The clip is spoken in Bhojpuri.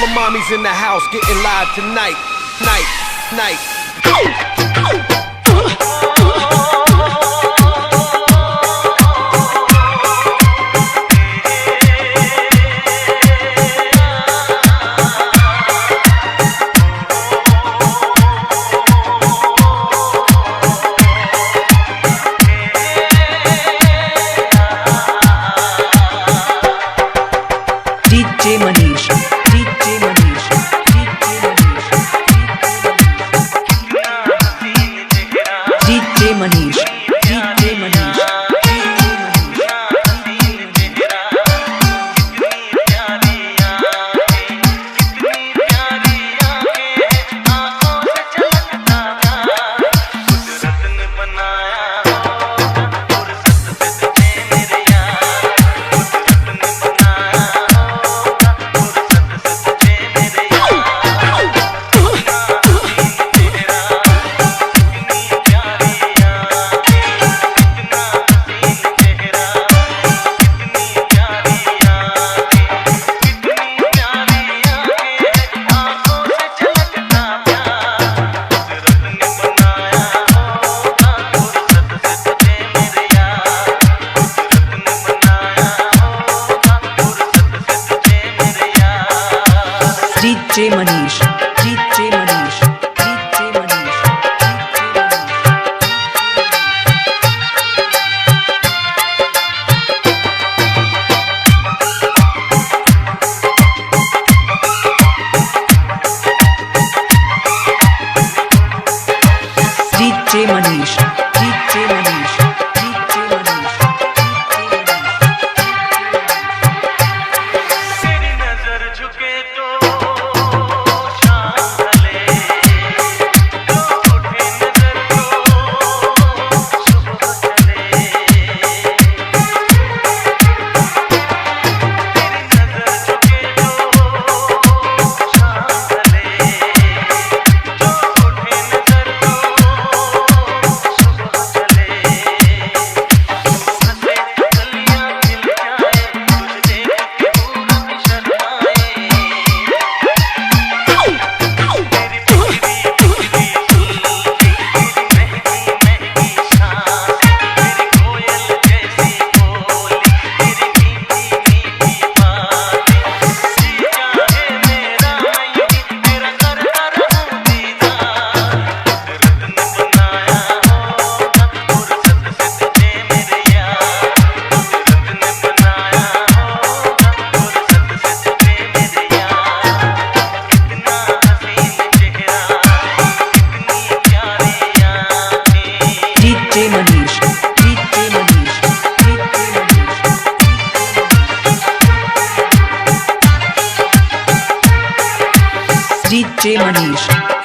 the mommies in the house getting live tonight. Night. DJ Manish, DJ Manish, DJ Manish, DJ Manish. DJ Manish, DJ Manish, DJ Manish. DJ Manish, DJ Manish, DJ Manish. तेरी नजर झुके तो शाम ढले, तो उठे नजर तो सुबह चले। तेरी नजर झुके तो शाम ढले, तो उठे नजर तो सुबह चले। हंसे गलियां खिल जाए, तुझे देख के पूरा शर्माए। तेरी पिछली सुनती, तेरी महकी सांस, तेरी कोयल जैसी बोली, तेरी मीठी मीठी बातें। जी चाहे मेरा यूं तेरा करता रहूं दीदार। कुदरत ने बनाया होगा फुर्सत से तुझे मेरे यार। कुदरत ने बनाया होगा फुर्सत से तुझे मेरे यार। कितना हसीन चेहरा, कितनी प्यारी आँखें। DJ Manish, DJ Manish, DJ Manish. DJ Manish.